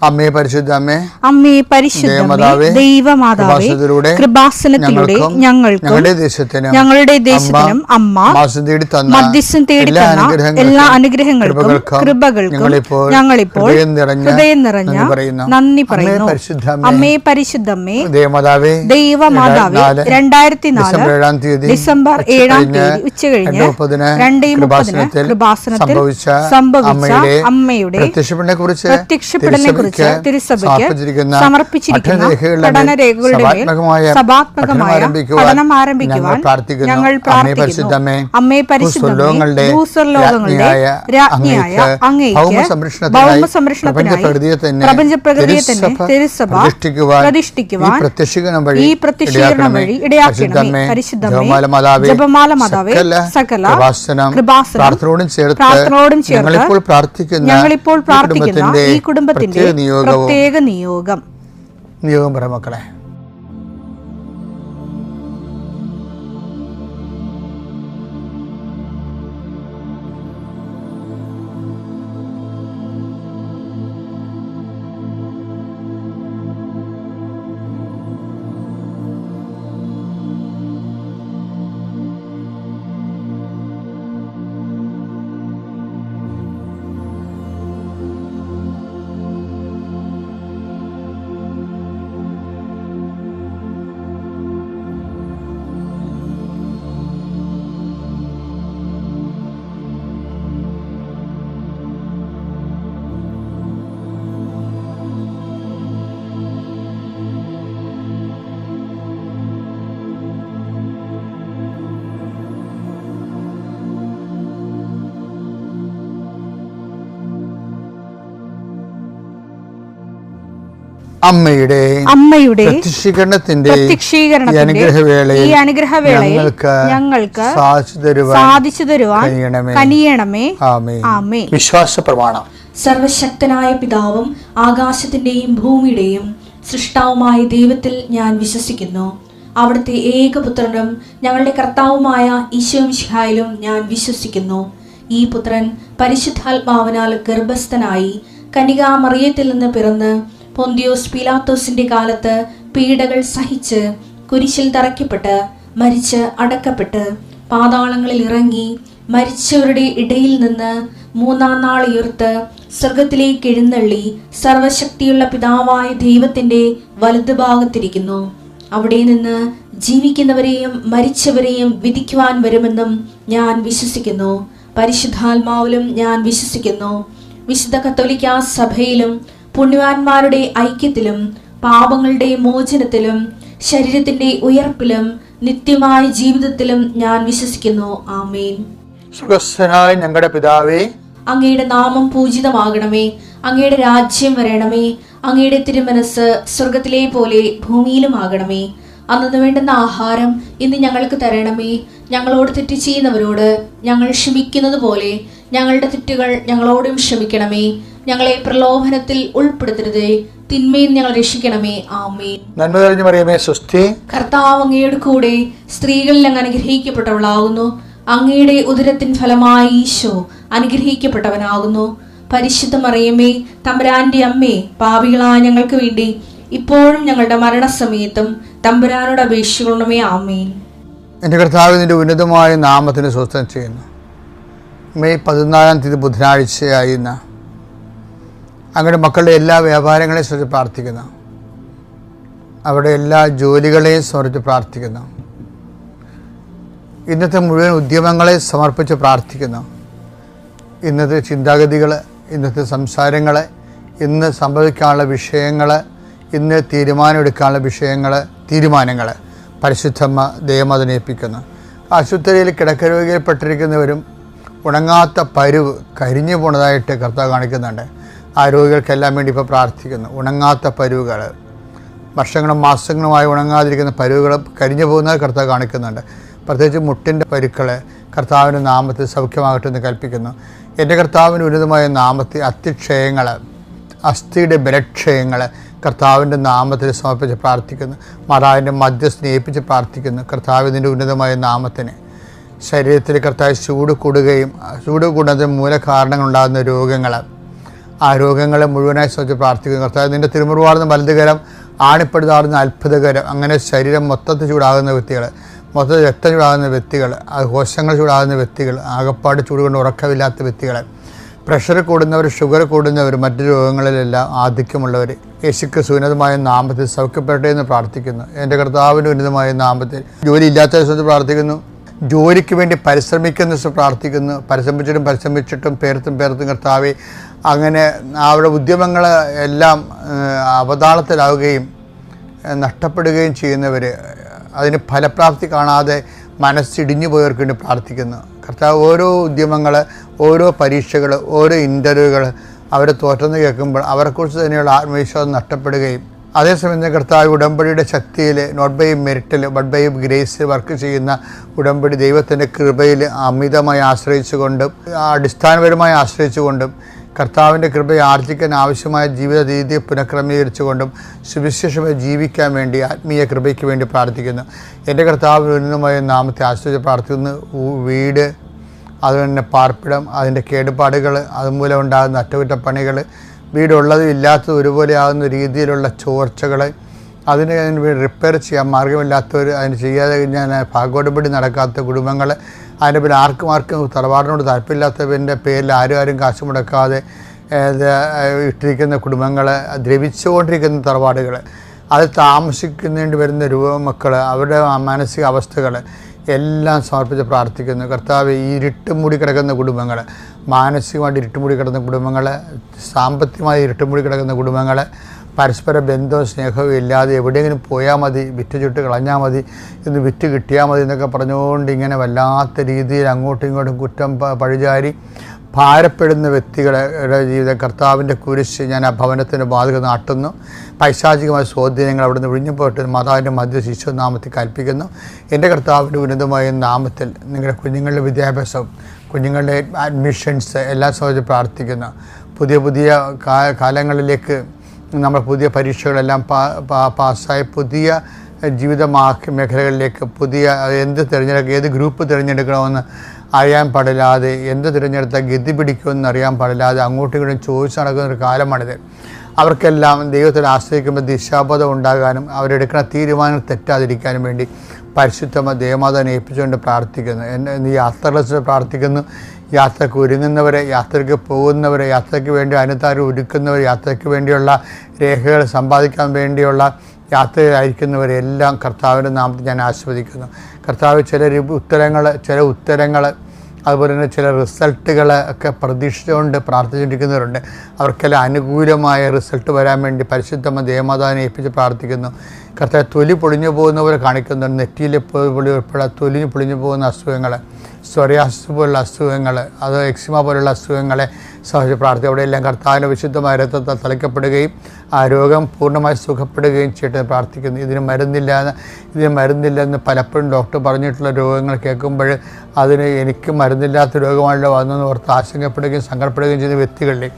അമ്മേ പരിശുദ്ധ അമ്മേ പരിശുദ്ധ ദൈവമാതാവേ, കൃപാസനത്തിലൂടെ ഞങ്ങൾക്കും ഞങ്ങളുടെ ദേശത്തിനും അമ്മ മധ്യസ്ഥം തേടിത്തന്ന എല്ലാ അനുഗ്രഹങ്ങൾക്കും കൃപകൾക്കും ഞങ്ങളിപ്പോൾ ഹൃദയം നിറഞ്ഞ നന്ദി പറയുന്നു. അമ്മേ പരിശുദ്ധമ്മേ ദൈവമാതാവേ, 2004 ഡിസംബർ 7 ഉച്ചകഴിഞ്ഞ് 2:30 കൃപാസനത്തിൽ സംഭവിച്ച അമ്മയുടെ പ്രത്യക്ഷപ്പെടലിനെ കുറിച്ച് തിരുസഭയ്ക്ക് സമർപ്പിച്ചിരിക്കുന്ന പഠനരേഖകളുടെ മേൽ സഭാത്മകമായ പഠനം ആരംഭിക്കുവാൻ ഞങ്ങൾ പ്രാർത്ഥിക്കുന്നു. അമ്മേ പരിശുദ്ധമേ, ഭൂസ്വർലോകങ്ങളുടെ രാജ്ഞിയായ അങ്ങേയ്ക്ക് ഭൗമസംരക്ഷണത്തിനായി പ്രപഞ്ചപ്രകൃതിയെ തന്നെ തിരുസഭ പ്രതിഷ്ഠിക്കുവാൻ ഈ പ്രത്യക്ഷീകരണം വഴി ഇടയാക്കണമേ. പരിശുദ്ധമേ, ജപമാല മാതാവേ, സകല കൃപാസനം പ്രാർത്ഥനയോടും ചേർത്ത് ഞങ്ങളിപ്പോൾ പ്രാർത്ഥിക്കുന്ന ഈ കുടുംബത്തിന്റെ പ്രത്യേക നിയോഗം പറ മക്കളെ. അമ്മയുടെ പ്രത്യക്ഷീകരണത്തിന്റെ ഈ അനുഗ്രഹവേളയിൽ ഞങ്ങൾക്ക് സാധിച്ചു തരുവാൻ കനിയണമേ. ആമേൻ. വിശ്വാസ പ്രമാണം. സർവശക്തനായ പിതാവും ആകാശത്തിന്റെയും ഭൂമിയുടെയും സൃഷ്ടാവുമായ ദൈവത്തിൽ ഞാൻ വിശ്വസിക്കുന്നു. അവിടുത്തെ ഏകപുത്രനും ഞങ്ങളുടെ കർത്താവുമായ ഈശോ മിശിഹായിലും ഞാൻ വിശ്വസിക്കുന്നു. ഈ പുത്രൻ പരിശുദ്ധാത്മാവിനാൽ ഗർഭസ്ഥനായി കന്യകാമറിയത്തിൽ നിന്ന് പിറന്ന് പൊന്തിയോസ് പീലാത്തോസിന്റെ കാലത്ത് പീഡകൾ സഹിച്ച് കുരിശിൽ തറയ്ക്കപ്പെട്ട് മരിച്ച് അടക്കപ്പെട്ട് പാതാളങ്ങളിൽ ഇറങ്ങി മരിച്ചവരുടെ ഇടയിൽ നിന്ന് 3-ാം നാൾ ഉയർത്ത് സ്വർഗത്തിലേക്ക് എഴുന്നള്ളി സർവശക്തിയുള്ള പിതാവായ ദൈവത്തിന്റെ വലതുഭാഗത്തിരിക്കുന്നു. അവിടെ നിന്ന് ജീവിക്കുന്നവരെയും മരിച്ചവരെയും വിധിക്കുവാൻ വരുമെന്നും ഞാൻ വിശ്വസിക്കുന്നു. പരിശുദ്ധാത്മാവിലും ഞാൻ വിശ്വസിക്കുന്നു. വിശുദ്ധ കത്തോലിക്കാ സഭയിലും പുണ്യവാന്മാരുടെ ഐക്യത്തിലും പാപങ്ങളുടെ മോചനത്തിലും ശരീരത്തിന്റെ ഉയർപ്പിലും നിത്യമായ ജീവിതത്തിലും ഞാൻ വിശ്വസിക്കുന്നു. ആമേൻ. സുഖസ്ഥനായ ഞങ്ങളുടെ പിതാവേ, അങ്ങയുടെ നാമം പൂജിതമാകണമേ. അങ്ങയുടെ രാജ്യം വരണമേ. അങ്ങയുടെ തിരുമനസ് സ്വർഗത്തിലെ പോലെ ഭൂമിയിലും ആകണമേ. അന്നു വേണ്ടുന്ന ആഹാരം ഇന്ന് ഞങ്ങൾക്ക് തരണമേ. ഞങ്ങളോട് തെറ്റ് ചെയ്യുന്നവരോട് ഞങ്ങൾ ക്ഷമിക്കുന്നത് പോലെ ഞങ്ങളുടെ തെറ്റുകൾ ഞങ്ങളോടും ക്ഷമിക്കണമേ. ഞങ്ങളെ പ്രലോഭനത്തിൽ ഉൾപ്പെടുത്തരുതേ, തിന്മയിൽ ഞങ്ങൾ രക്ഷിക്കണമേ. ആമേൻ. നന്മ നിറഞ്ഞ മറിയമേ, സ്വസ്തി. കർത്താവ് അങ്ങയുടെ കൂടെ സ്ത്രീകളിൽ അങ്ങ് അനുഗ്രഹിക്കപ്പെട്ടവളാകുന്നു. അങ്ങയുടെ ഉദരത്തിൻ ഫലമായി ഈശോ അനുഗ്രഹിക്കപ്പെട്ടവനാകുന്നു. പരിശുദ്ധ മറിയമേ, തമ്പുരാന്റെ അമ്മേ, പാപികളായ ഞങ്ങൾക്ക് വേണ്ടി ഇപ്പോഴും ഞങ്ങളുടെ മരണസമയത്തും തമ്പുരാനോട് അപേക്ഷിക്കണമേ. ആമേൻ. എൻ്റെ കർത്താവിൻ്റെ ഉന്നതമായ നാമത്തിന് സ്വസ്ഥം ചെയ്യുന്നു. മെയ് 14 ബുധനാഴ്ചയായിരുന്ന അങ്ങയുടെ മക്കളുടെ എല്ലാ വ്യാപാരങ്ങളെയും സമർപ്പിച്ച് പ്രാർത്ഥിക്കുന്നു. അവരുടെ എല്ലാ ജോലികളെയും സമർപ്പിച്ച് പ്രാർത്ഥിക്കുന്നു. ഇന്നത്തെ മുഴുവൻ ഉദ്യമങ്ങളെ സമർപ്പിച്ച് പ്രാർത്ഥിക്കുന്നു. ഇന്നത്തെ ചിന്താഗതികൾ, ഇന്നത്തെ സംസാരങ്ങൾ, ഇന്ന് സംഭവിക്കാനുള്ള വിഷയങ്ങൾ, ഇന്ന് തീരുമാനമെടുക്കാനുള്ള തീരുമാനങ്ങൾ പരിശുദ്ധമ്മ ദൈവമതിനേൽപ്പിക്കുന്നു. ആശുപത്രിയിൽ കിടക്കരോഗിയിൽപ്പെട്ടിരിക്കുന്നവരും ഉണങ്ങാത്ത പരുവ് കരിഞ്ഞു പോണതായിട്ട് കർത്താവ് കാണിക്കുന്നുണ്ട്. ആ രോഗികൾക്കെല്ലാം വേണ്ടി ഇപ്പോൾ പ്രാർത്ഥിക്കുന്നു. ഉണങ്ങാത്ത പരുവുകൾ, വർഷങ്ങളും മാസങ്ങളുമായി ഉണങ്ങാതിരിക്കുന്ന പരുവുകൾ കരിഞ്ഞു പോകുന്നത് കർത്താവ് കാണിക്കുന്നുണ്ട്. പ്രത്യേകിച്ച് മുട്ടിൻ്റെ പരുക്കൾ കർത്താവിൻ്റെ നാമത്തിൽ സൗഖ്യമാകട്ടെ എന്ന് കൽപ്പിക്കുന്നു. എൻ്റെ കർത്താവിൻ്റെ ഉന്നതമായ നാമത്തിൽ അസ്ഥിക്ഷയങ്ങൾ, അസ്ഥിയുടെ ബലക്ഷയങ്ങൾ കർത്താവിൻ്റെ നാമത്തിൽ സമർപ്പിച്ച് പ്രാർത്ഥിക്കുന്നു. മാതാവിൻ്റെ മധ്യസ്ഥ സ്നേഹിപ്പിച്ച് പ്രാർത്ഥിക്കുന്നു. കർത്താവിൻ്റെ ഉന്നതമായ നാമത്തിന് ശരീരത്തിൽ കർത്താവ് ചൂട് കൂടുന്നതിന് മൂലകാരണങ്ങളുണ്ടാകുന്ന രോഗങ്ങൾ, ആ രോഗങ്ങളെ മുഴുവനായി സംബന്ധിച്ച് പ്രാർത്ഥിക്കുന്നു. കർത്താവ് നിൻ്റെ തിരുമുറിവാർന്ന വലതുകരം, ആണിപ്പെടുതാർന്ന അത്ഭുതകരം, അങ്ങനെ ശരീരം മൊത്തത്തിൽ ചൂടാകുന്ന വ്യക്തികൾ, മൊത്തത്തിൽ രക്തം ചൂടാകുന്ന വ്യക്തികൾ, കോശങ്ങൾ ചൂടാകുന്ന വ്യക്തികൾ, ആകപ്പാട് ചൂടുകൊണ്ട് ഉറക്കമില്ലാത്ത വ്യക്തികൾ, പ്രഷർ കൂടുന്നവർ, ഷുഗർ കൂടുന്നവർ, മറ്റു രോഗങ്ങളിലെല്ലാം ആധിക്യമുള്ളവർ യേശുക്രിസ്തു ഉന്നതമായ നാമത്തിൽ സൗഖ്യപ്പെടട്ടെ എന്ന് പ്രാർത്ഥിക്കുന്നു. എൻ്റെ കർത്താവിൻ്റെ ഉന്നതമായ നാമത്തിൽ ജോലി ഇല്ലാത്ത ദിവസത്തിൽ പ്രാർത്ഥിക്കുന്നു. ജോലിക്ക് വേണ്ടി പരിശ്രമിക്കുന്ന ദിവസം പ്രാർത്ഥിക്കുന്നു. പരിശ്രമിച്ചിട്ടും പേർത്തും കർത്താവെ, അങ്ങനെ അവരുടെ ഉദ്യമങ്ങൾ എല്ലാം അവതാളത്തിലാവുകയും നഷ്ടപ്പെടുകയും ചെയ്യുന്നവർ, അതിന് ഫലപ്രാപ്തി കാണാതെ മനസ്സിടിഞ്ഞു പോയവർക്ക് വേണ്ടി പ്രാർത്ഥിക്കുന്നു. കർത്താവ് ഓരോ ഉദ്യമങ്ങൾ, ഓരോ പരീക്ഷകൾ, ഓരോ ഇൻ്റർവ്യൂകൾ അവരെ തോറ്റെന്ന് കേൾക്കുമ്പോൾ അവരെക്കുറിച്ച് തന്നെയുള്ള ആത്മവിശ്വാസം നഷ്ടപ്പെടുകയും, അതേസമയം കർത്താവ് ഉടമ്പടിയുടെ ശക്തിയിൽ, നോട്ട് ബൈ മെറിറ്റിൽ ബട്ട് ബൈ ഗ്രേസിൽ വർക്ക് ചെയ്യുന്ന ഉടമ്പടി ദൈവത്തിൻ്റെ കൃപയിൽ അമിതമായി ആശ്രയിച്ചുകൊണ്ടും അടിസ്ഥാനപരമായി ആശ്രയിച്ചുകൊണ്ടും കർത്താവിൻ്റെ കൃപയെ ആർജിക്കാൻ ആവശ്യമായ ജീവിത രീതിയെ പുനഃക്രമീകരിച്ചുകൊണ്ടും സുവിശേഷമായി ജീവിക്കാൻ വേണ്ടി ആത്മീയ കൃപയ്ക്ക് വേണ്ടി പ്രാർത്ഥിക്കുന്നു. എൻ്റെ കർത്താവിന് ഉന്നതമായ നാമത്തെ ആശ്രയിച്ച് പ്രാർത്ഥിക്കുന്നു. വീട്, അതുതന്നെ പാർപ്പിടം, അതിൻ്റെ കേടുപാടുകൾ, അതുമൂലം ഉണ്ടാകുന്ന അറ്റകുറ്റപ്പണികൾ, വീടുള്ളതും ഇല്ലാത്തതും ഒരുപോലെ ആകുന്ന രീതിയിലുള്ള ചോർച്ചകൾ, അതിന് റിപ്പയർ ചെയ്യാൻ മാർഗമില്ലാത്തവർ, അതിന് ചെയ്യാതെ കഴിഞ്ഞാൽ ഭാഗോടമ്പടി നടക്കാത്ത കുടുംബങ്ങൾ, അതിൻ്റെ പേരിൽ ആർക്കും തറവാടിനോട് താല്പര്യമില്ലാത്തവൻ്റെ പേരിൽ ആരും കാശ് മുടക്കാതെ ഇട്ടിരിക്കുന്ന കുടുംബങ്ങൾ, ദ്രവിച്ചുകൊണ്ടിരിക്കുന്ന തറവാടുകൾ, അത് താമസിക്കുന്നതിന് വരുന്ന രൂപമക്കൾ, അവരുടെ മാനസിക അവസ്ഥകൾ എല്ലാം സമർപ്പിച്ച് പ്രാർത്ഥിക്കുന്നു. കർത്താവ്, ഈ ഇരുട്ട് മൂടി കിടക്കുന്ന കുടുംബങ്ങൾ, മാനസികമായിട്ട് ഇരുട്ടുമൂടി കിടക്കുന്ന കുടുംബങ്ങൾ, സാമ്പത്തികമായി ഇരുട്ടുമൂടി കിടക്കുന്ന കുടുംബങ്ങൾ, പരസ്പര ബന്ധവും സ്നേഹവും ഇല്ലാതെ എവിടെയെങ്കിലും പോയാൽ മതി, വിറ്റ് ചുട്ട് കളഞ്ഞാൽ മതി, ഇന്ന് വിറ്റ് കിട്ടിയാൽ മതി എന്നൊക്കെ പറഞ്ഞുകൊണ്ട് ഇങ്ങനെ വല്ലാത്ത രീതിയിൽ അങ്ങോട്ടും ഇങ്ങോട്ടും കുറ്റം പഴിചാരി ഭാരപ്പെടുന്ന വ്യക്തികളുടെ ജീവിതം കർത്താവിൻ്റെ കുരിശ് ഞാൻ ആ ഭവനത്തിൻ്റെ ബാധക നാട്ടുന്നു. പൈശാചികമായ സ്വാധീനങ്ങൾ അവിടെ നിന്ന് ഒഴിഞ്ഞു പോയിട്ട് മാതാവിൻ്റെ മധ്യ ശിശു നാമത്തിൽ കൽപ്പിക്കുന്നു. എൻ്റെ കർത്താവിൻ്റെ ഉന്നതമായ നാമത്തിൽ നിങ്ങളുടെ കുഞ്ഞുങ്ങളുടെ വിദ്യാഭ്യാസവും കുഞ്ഞുങ്ങളുടെ അഡ്മിഷൻസ് എല്ലാം സംബന്ധിച്ച് പ്രാർത്ഥിക്കുന്നു. പുതിയ കാലങ്ങളിലേക്ക് നമ്മൾ പുതിയ പരീക്ഷകളെല്ലാം പാസ്സായി പുതിയ ജീവിത മേഖലകളിലേക്ക് ഏത് ഗ്രൂപ്പ് തിരഞ്ഞെടുക്കണമെന്ന് അറിയാൻ പാടില്ലാതെ, എന്ത് തിരഞ്ഞെടുത്താൽ ഗതി പിടിക്കുമെന്ന് അറിയാൻ പാടില്ലാതെ അങ്ങോട്ടും ഇങ്ങോട്ടും ചോദിച്ച് നടക്കുന്നൊരു കാലമാണിത്. അവർക്കെല്ലാം ദൈവത്തിൽ ആശ്രയിക്കുമ്പോൾ ദിശാബോധം ഉണ്ടാകാനും അവരെടുക്കുന്ന തീരുമാനങ്ങൾ തെറ്റാതിരിക്കാനും വേണ്ടി പരിശുദ്ധമായ ദേവമാതാവിനെ ഏൽപ്പിച്ചുകൊണ്ട് പ്രാർത്ഥിക്കുന്നു. ഈ യാത്രകളെ പ്രാർത്ഥിക്കുന്നു. യാത്രയ്ക്ക് ഒരുങ്ങുന്നവരെ, യാത്രയ്ക്ക് പോകുന്നവരെ, യാത്രയ്ക്ക് വേണ്ടി അനുതാരം ഒരുക്കുന്നവർ, യാത്രയ്ക്ക് വേണ്ടിയുള്ള രേഖകൾ സമ്പാദിക്കാൻ വേണ്ടിയുള്ള യാത്രയിലായിരിക്കുന്നവരെല്ലാം കർത്താവിൻ്റെ നാമത്തിൽ ഞാൻ ആസ്വദിക്കുന്നു. കർത്താവ് ചില ഉത്തരങ്ങൾ അതുപോലെ തന്നെ ചില റിസൾട്ടുകൾ ഒക്കെ പ്രതീക്ഷിച്ചുകൊണ്ട് പ്രാർത്ഥിച്ചുകൊണ്ടിരിക്കുന്നവരുണ്ട്. അവർക്കെല്ലാം അനുകൂലമായ റിസൾട്ട് വരാൻ വേണ്ടി പരിശുദ്ധമായ ദേവമാതാവിനെ ഏൽപ്പിച്ച് പ്രാർത്ഥിക്കുന്നു. കർത്താവ് തൊലി പൊളിഞ്ഞു പോകുന്നവരെ കാണിക്കുന്നുണ്ട്. നെറ്റിയിലെ പൊളി ഉൾപ്പെടെ തൊലി പൊളിഞ്ഞു പോകുന്ന അസുഖങ്ങൾ, സോറിയാസിസ് പോലുള്ള അസുഖങ്ങൾ, അത് എക്സിമ പോലുള്ള അസുഖങ്ങളെ സഹജ പ്രാർത്ഥന അവിടെയെല്ലാം കർത്താവിൻ്റെ വിശുദ്ധമായ രക്തത്താൽ തളിക്കപ്പെടുകയും ആ രോഗം പൂർണ്ണമായി സുഖപ്പെടുകയും ചെയ്തിട്ട് പ്രാർത്ഥിക്കുന്നു. ഇതിന് മരുന്നില്ലെന്ന് പലപ്പോഴും ഡോക്ടർ പറഞ്ഞിട്ടുള്ള രോഗങ്ങൾ കേൾക്കുമ്പോൾ എനിക്ക് മരുന്നില്ലാത്ത രോഗമാണല്ലോ വന്നെന്ന് ഓർത്ത് ആശങ്കപ്പെടുകയും സങ്കടപ്പെടുകയും ചെയ്യുന്ന വ്യക്തികളിലെ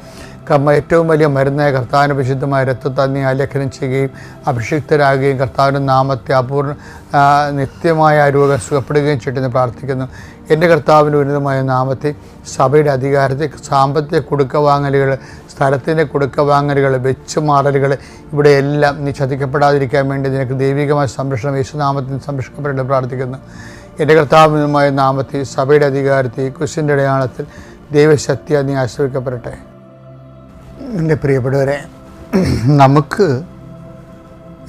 ഏറ്റവും വലിയ മരുന്നായ കർത്താവിൻ്റെ വിശുദ്ധമായ രക്തത്താൽ നീ ആലേഖനം ചെയ്യുകയും അഭിഷിക്തരാകുകയും കർത്താവിൻ്റെ നാമത്തെ നിത്യമായ രോഗം സുഖപ്പെടുകയും ചെയ്തെന്ന് പ്രാർത്ഥിക്കുന്നു. എൻ്റെ കർത്താവിൻ്റെ ഉന്നതമായ നാമത്തെ സഭയുടെ അധികാരത്തെ സാമ്പത്തിക കൊടുക്കവാങ്ങലുകൾ, സ്ഥലത്തിൻ്റെ കൊടുക്കവാങ്ങലുകൾ, വെച്ചുമാറലുകൾ ഇവിടെയെല്ലാം നീ ചതിക്കപ്പെടാതിരിക്കാൻ വേണ്ടി നിനക്ക് ദൈവികമായ സംരക്ഷണം യേശുനാമത്തിൽ സംരക്ഷിക്കപ്പെടേണ്ടി പ്രാർത്ഥിക്കുന്നു. എൻ്റെ കർത്താവിനുമായ നാമത്തിൽ സഭയുടെ അധികാരത്തെ ക്രിസ്തുവിൻ്റെ അടയാളത്തിൽ ദൈവശക്തിയാൽ നീ ആശ്രയിക്കപ്പെടട്ടെ. എൻ്റെ പ്രിയപ്പെട്ടവരെ, നമുക്ക്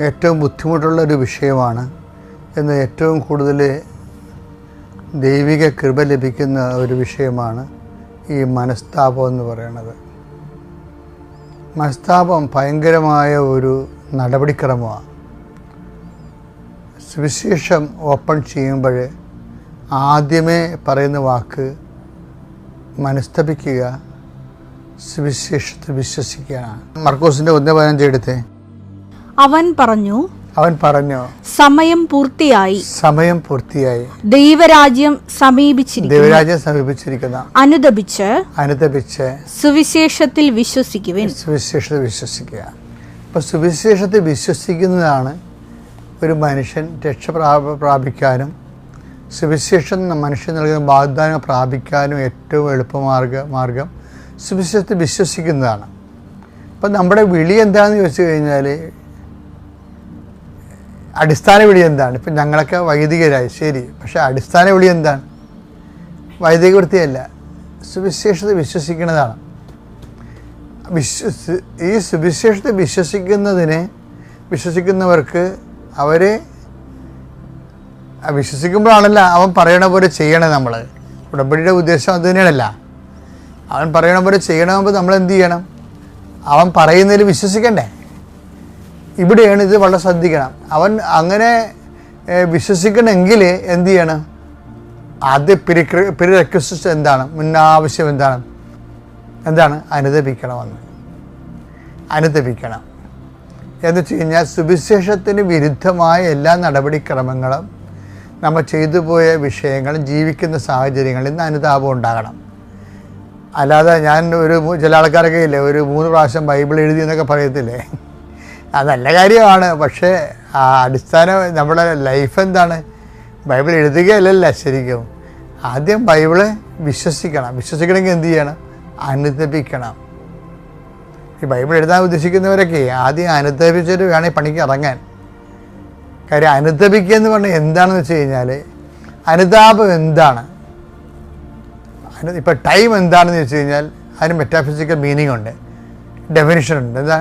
ഏറ്റവും ബുദ്ധിമുട്ടുള്ളൊരു വിഷയമാണ് എന്ന് ഏറ്റവും കൂടുതൽ ദൈവിക കൃപ ലഭിക്കുന്ന ഒരു വിഷയമാണ് ഈ മനസ്താപം എന്ന് പറയുന്നത്. മനസ്താപം ഭയങ്കരമായ ഒരു നടപടിക്രമമാണ്. സുവിശേഷം ഓപ്പൺ ചെയ്യുമ്പോൾ ആദ്യമേ പറയുന്ന വാക്ക് മനസ്തപിക്കുക, സുവിശേഷത്തിൽ വിശ്വസിക്കുക. മർക്കോസിന്റെ 1:15 എടുത്തേ. അവൻ പറഞ്ഞു സമയം പൂർത്തിയായി, ദൈവരാജ്യം സമീപിച്ചിരിക്കുന്ന അനുദപിച്ച് സുവിശേഷത്തിൽ വിശ്വസിക്കുക. അപ്പോൾ സുവിശേഷത്തിൽ വിശ്വസിക്കുന്നതാണ് ഒരു മനുഷ്യൻ രക്ഷ പ്രാപിക്കാനും സുവിശേഷം മനുഷ്യൻ നൽകുന്ന വാഗ്ദാനം പ്രാപിക്കാനും ഏറ്റവും എളുപ്പമാർഗം സുവിശേഷത്തിൽ വിശ്വസിക്കുന്നതാണ്. അപ്പം നമ്മുടെ വിളി എന്താണെന്ന് ചോദിച്ചു കഴിഞ്ഞാൽ അടിസ്ഥാന വിളി എന്താണ്? ഇപ്പം ഞങ്ങളൊക്കെ വൈദികരായി, ശരി, പക്ഷേ അടിസ്ഥാന വിളി എന്താണ്? വൈദിക വൃത്തിയല്ല, സുവിശേഷത വിശ്വസിക്കുന്നതാണ്. ഈ സുവിശേഷത്തെ വിശ്വസിക്കുന്നവർക്ക് അവരെ വിശ്വസിക്കുമ്പോഴാണല്ലോ അവൻ പറയണ പോലെ ചെയ്യണേ. നമ്മൾ ഉടമ്പടിയുടെ ഉദ്ദേശം അത് തന്നെയാണല്ല. അവൻ പറയണ പോലെ ചെയ്യണമെങ്കിൽ നമ്മൾ എന്ത് ചെയ്യണം? അവൻ പറയുന്നതിൽ വിശ്വസിക്കണ്ടേ? ഇവിടെയാണ് ഇത് വളരെ ശ്രദ്ധിക്കണം. അവൻ അങ്ങനെ വിശ്വസിക്കണമെങ്കിൽ എന്ത് ചെയ്യണം? ആദ്യ പ്രിറെക്വിസിറ്റ് എന്താണ്? മുന്നാവശ്യം എന്താണ്? അനുദപിക്കണമെന്ന്. അനുദപിക്കണം എന്ന് വെച്ച് കഴിഞ്ഞാൽ സുവിശേഷത്തിന് വിരുദ്ധമായ എല്ലാ നടപടിക്രമങ്ങളും, നമ്മൾ ചെയ്തു പോയ വിഷയങ്ങളും ജീവിക്കുന്ന സാഹചര്യങ്ങളിൽ നിന്ന് അനുതാപം ഉണ്ടാകണം. അല്ലാതെ ഞാൻ ചില ആൾക്കാരൊക്കെ ഇല്ലേ, ഒരു 3 പ്രാവശ്യം ബൈബിൾ എഴുതി എന്നൊക്കെ പറയത്തില്ലേ, അത് നല്ല കാര്യമാണ്. പക്ഷേ ആ അടിസ്ഥാനം നമ്മുടെ ലൈഫ് എന്താണ്? ബൈബിൾ എഴുതുകയല്ലല്ല ശരിക്കും. ആദ്യം ബൈബിള് വിശ്വസിക്കണമെങ്കിൽ എന്ത് ചെയ്യണം? അനുദപിക്കണം. ഈ ബൈബിൾ എഴുതാൻ ഉദ്ദേശിക്കുന്നവരൊക്കെ ആദ്യം അനുദപിച്ചിട്ട് വേണം ഈ പണിക്ക് ഇറങ്ങാൻ. കാര്യം അനുദപിക്കുക എന്ന് പറഞ്ഞാൽ എന്താണെന്ന് വെച്ച് കഴിഞ്ഞാൽ, അനുതാപം എന്താണ്? ഇപ്പം ടൈം എന്താണെന്ന് വെച്ച് കഴിഞ്ഞാൽ അതിന് മെറ്റാഫിസിക്കൽ മീനിങ് ഉണ്ട്, ഡെഫിനിഷൻ ഉണ്ട്. എന്താ?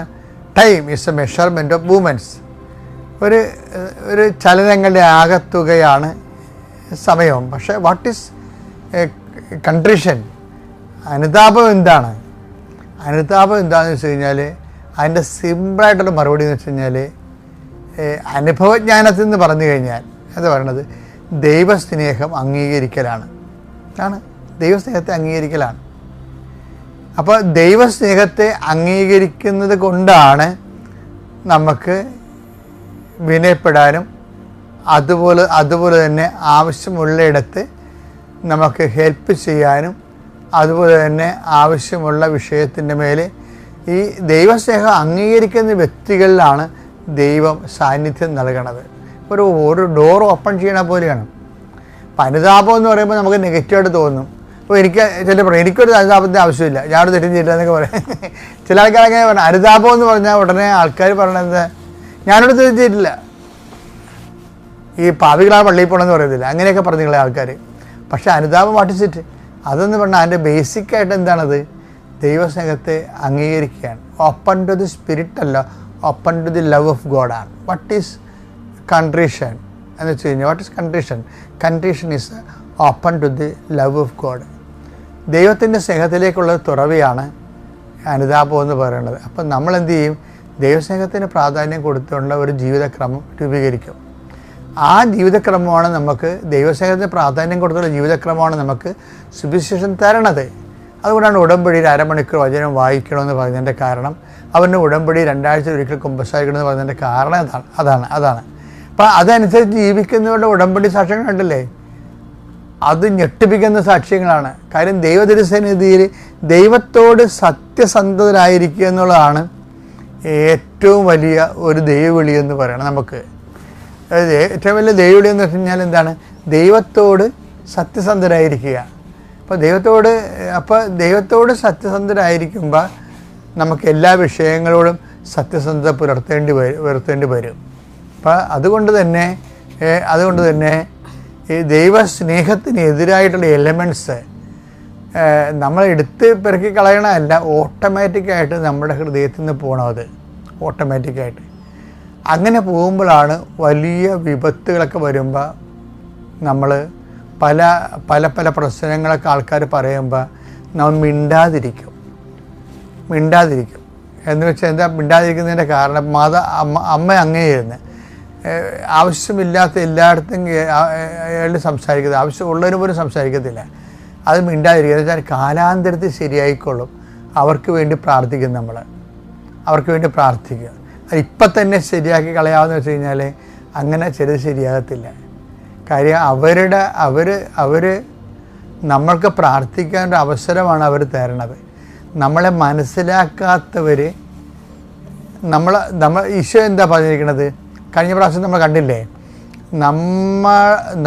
Time is A measurement of movements. ഒരു ചലനങ്ങളുടെ ആകത്തുകയാണ് സമയം. പക്ഷേ വാട്ട് ഈസ് കൺട്രിഷൻ? അനുതാപം എന്താണ്? അനുതാപം എന്താണെന്ന് വെച്ച് കഴിഞ്ഞാൽ അതിൻ്റെ സിമ്പിളായിട്ടുള്ള മറുപടി എന്ന് വെച്ച് കഴിഞ്ഞാൽ, അനുഭവജ്ഞാനത്തിൽ നിന്ന് പറഞ്ഞു കഴിഞ്ഞാൽ എന്താ പറയണത്? ദൈവസ്നേഹം അംഗീകരിക്കലാണ്. ദൈവസ്നേഹത്തെ അംഗീകരിക്കലാണ്. അപ്പോൾ ദൈവസ്നേഹത്തെ അംഗീകരിക്കുന്നത് കൊണ്ടാണ് നമുക്ക് വിനയപ്പെടാനും അതുപോലെ തന്നെ ആവശ്യമുള്ളയിടത്ത് നമുക്ക് ഹെൽപ്പ് ചെയ്യാനും, അതുപോലെ തന്നെ ആവശ്യമുള്ള വിഷയത്തിൻ്റെ മേൽ ഈ ദൈവസ്നേഹം അംഗീകരിക്കുന്ന വ്യക്തികളിലാണ് ദൈവം സാന്നിധ്യം നൽകണത്. ഒരു ഡോർ ഓപ്പൺ ചെയ്യണ പോലെയാണ്. അപ്പം അനുതാപം എന്ന് പറയുമ്പോൾ നമുക്ക് നെഗറ്റീവായിട്ട് തോന്നും. അപ്പോൾ എനിക്കൊരു അനുതാപത്തിൻ്റെ ആവശ്യമില്ല, ഞാനൊരു തെറ്റും ചെയ്യില്ല എന്നൊക്കെ പറയാം. ചില ആൾക്കാരങ്ങനെ പറഞ്ഞു. അനുതാപം എന്ന് പറഞ്ഞാൽ ഉടനെ ആൾക്കാർ പറയണത് ഞാനൊരു തെറ്റും ചെയ്തിട്ടില്ല, ഈ പാവികളാണ് പള്ളിയിൽ പോകണമെന്ന് പറയത്തില്ല, അങ്ങനെയൊക്കെ പറഞ്ഞുള്ള ആൾക്കാർ. പക്ഷേ അനുതാപം വാട്ടിച്ചിട്ട് അതെന്ന് പറഞ്ഞാൽ അതിൻ്റെ ബേസിക്കായിട്ട് എന്താണത്? ദൈവസ്നേഹത്തെ അംഗീകരിക്കുകയാണ്. ഓപ്പൺ ടു ദി സ്പിരിറ്റ് അല്ല, open to the love of ഗോഡാണ്. വാട്ട് ഈസ് കൺട്രീഷൻ എന്ന് വെച്ച് കഴിഞ്ഞാൽ, what is condition? Condition is open to the love of God. ദൈവത്തിൻ്റെ സ്നേഹത്തിലേക്കുള്ള തുറവിയാണ് അനുതാപം എന്ന് പറയുന്നത്. അപ്പം നമ്മൾ എന്ത് ചെയ്യും? ദൈവസ്നേഹത്തിന് പ്രാധാന്യം കൊടുത്തുകൊണ്ട് ഒരു ജീവിതക്രമം രൂപീകരിക്കും. ആ ജീവിതക്രമമാണ് നമുക്ക്, ദൈവസ്നേഹത്തിന് പ്രാധാന്യം കൊടുത്തുള്ള ജീവിതക്രമമാണ് നമുക്ക് സുവിശേഷം തരണത്. അതുകൊണ്ടാണ് ഉടമ്പടിയിൽ അരമണിക്കൂർ വചനം വായിക്കണമെന്ന് പറഞ്ഞതിൻ്റെ കാരണം, അവൻ്റെ ഉടമ്പടി 2 ആഴ്ച ഒരിക്കൽ കുമ്പസാരിക്കണമെന്ന് പറഞ്ഞതിൻ്റെ കാരണം അതാണ്. അപ്പം അതനുസരിച്ച് ജീവിക്കുന്നവരുടെ ഉടമ്പടി സാക്ഷ്യങ്ങൾ ഉണ്ടല്ലേ, അത് ഞെട്ടിപ്പിക്കുന്ന സാക്ഷ്യങ്ങളാണ്. കാര്യം ദൈവതിരുസന്നിധിയിൽ ദൈവത്തോട് സത്യസന്ധരായിരിക്കുക എന്നുള്ളതാണ് ഏറ്റവും വലിയ ഒരു ദൈവവിളി എന്ന് പറയണം. നമുക്ക് ഏറ്റവും വലിയ ദൈവവിളി എന്ന് വെച്ച് കഴിഞ്ഞാൽ എന്താണ്? ദൈവത്തോട് സത്യസന്ധരായിരിക്കുക. അപ്പോൾ ദൈവത്തോട് സത്യസന്ധരായിരിക്കുമ്പോൾ നമുക്ക് എല്ലാ വിഷയങ്ങളോടും സത്യസന്ധത പുലർത്തേണ്ടി വരും. അപ്പം അതുകൊണ്ട് തന്നെ ഈ ദൈവസ്നേഹത്തിന് എതിരായിട്ടുള്ള എലമെൻറ്റ്സ് നമ്മൾ എടുത്ത് പെറുക്കി കളയണമല്ല, ഓട്ടോമാറ്റിക്കായിട്ട് നമ്മുടെ ഹൃദയത്തിൽ നിന്ന് പോകണം. അത് ഓട്ടോമാറ്റിക്കായിട്ട് അങ്ങനെ പോകുമ്പോഴാണ് വലിയ വിപത്തുകളൊക്കെ വരുമ്പോൾ നമ്മൾ പല പ്രശ്നങ്ങളൊക്കെ ആൾക്കാർ പറയുമ്പോൾ നമ്മൾ മിണ്ടാതിരിക്കും. എന്ന് വെച്ചാൽ എന്താ മിണ്ടാതിരിക്കുന്നതിൻ്റെ കാരണം? അമ്മ അങ്ങനെയായിരുന്നു, ആവശ്യമില്ലാത്ത എല്ലായിടത്തും അയാൾ സംസാരിക്കുന്നത്, ആവശ്യമുള്ളവരും പോലും സംസാരിക്കത്തില്ല. അത് മിണ്ടാതിരിക്കുക എന്ന് വെച്ചാൽ കാലാന്തരത്തിൽ ശരിയായിക്കൊള്ളും. അവർക്ക് വേണ്ടി പ്രാർത്ഥിക്കും. അവർക്ക് വേണ്ടി പ്രാർത്ഥിക്കുക. അത് ഇപ്പം തന്നെ ശരിയാക്കി കളയാമെന്ന് വെച്ച് കഴിഞ്ഞാൽ അങ്ങനെ ചിലത് ശരിയാകത്തില്ല. കാര്യം അവർ നമ്മൾക്ക് പ്രാർത്ഥിക്കാനൊരു അവസരമാണ് അവർ തരണത്. നമ്മളെ മനസ്സിലാക്കാത്തവർ നമ്മൾ ഈശോ എന്താ പറഞ്ഞിരിക്കുന്നത്? കഴിഞ്ഞ പ്രാവശ്യം നമ്മൾ കണ്ടില്ലേ,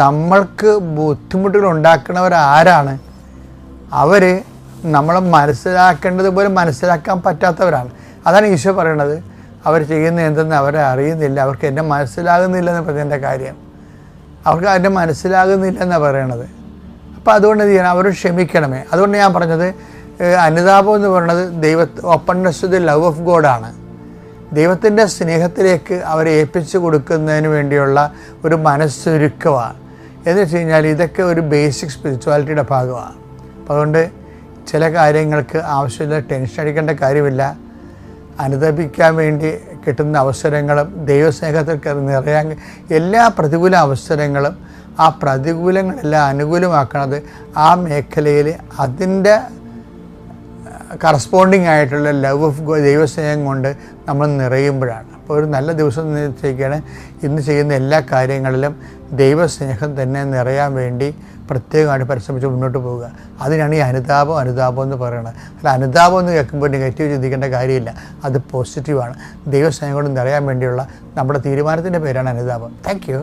നമ്മൾക്ക് ബുദ്ധിമുട്ടുകൾ ഉണ്ടാക്കുന്നവരാരാണ്? അവർ നമ്മളെ മനസ്സിലാക്കേണ്ടതുപോലെ മനസ്സിലാക്കാൻ പറ്റാത്തവരാണ്. അതാണ് ഈശോ പറയണത്. അവർ ചെയ്യുന്ന എന്തെന്ന് അവരെ അറിയുന്നില്ല, അവർക്ക് എന്നെ മനസ്സിലാകുന്നില്ലെന്ന് പറഞ്ഞതിൻ്റെ കാര്യം. അവർക്ക് അതിൻ്റെ മനസ്സിലാകുന്നില്ലെന്നാണ് പറയണത്. അപ്പോൾ അതുകൊണ്ട് എന്ത് ചെയ്യണം? അവർ ക്ഷമിക്കണമേ. അതുകൊണ്ട് ഞാൻ പറഞ്ഞത് അനുതാപം എന്ന് പറയുന്നത് openness to the love of ഗോഡാണ്. ദൈവത്തിൻ്റെ സ്നേഹത്തിലേക്ക് അവരെ ഏൽപ്പിച്ചു കൊടുക്കുന്നതിന് വേണ്ടിയുള്ള ഒരു മനസ്സൊരുക്കമാണ്. എന്ന് വെച്ച് കഴിഞ്ഞാൽ ഇതൊക്കെ ഒരു ബേസിക് സ്പിരിച്വാലിറ്റിയുടെ ഭാഗമാണ്. അപ്പോൾ അതുകൊണ്ട് ചില കാര്യങ്ങൾക്ക് ആവശ്യമില്ല ടെൻഷൻ അടിക്കേണ്ട കാര്യമില്ല. അനുതപിക്കാൻ വേണ്ടി കിട്ടുന്ന അവസരങ്ങളും ദൈവസ്നേഹത്തിൽ നിറയാൻ എല്ലാ പ്രതികൂല അവസരങ്ങളും ആ പ്രതികൂലങ്ങളെല്ലാം അനുകൂലമാക്കണത് ആ മേഖലയിൽ അതിൻ്റെ കറസ്പോണ്ടിങ് ആയിട്ടുള്ള ലവ് ഓഫ് ദൈവസ്നേഹം കൊണ്ട് നമ്മൾ നിറയുമ്പോഴാണ്. അപ്പോൾ ഒരു നല്ല ദിവസം നിശ്ചയിക്കുകയാണ്. ഇന്ന് ചെയ്യുന്ന എല്ലാ കാര്യങ്ങളിലും ദൈവസ്നേഹം തന്നെ നിറയാൻ വേണ്ടി പ്രത്യേകമായിട്ട് പരിശ്രമിച്ച് മുന്നോട്ട് പോവുക. അതിനാണ് ഈ അനുതാപം എന്ന് പറയുന്നത്. അല്ല, അനുതാപം എന്ന് കേൾക്കുമ്പോൾ നെഗറ്റീവ് ചിന്തിക്കേണ്ട കാര്യമില്ല, അത് പോസിറ്റീവാണ്. ദൈവസ്നേഹം കൊണ്ട് നിറയാൻ വേണ്ടിയുള്ള നമ്മുടെ തീരുമാനത്തിൻ്റെ പേരാണ് അനുതാപം. Thank you.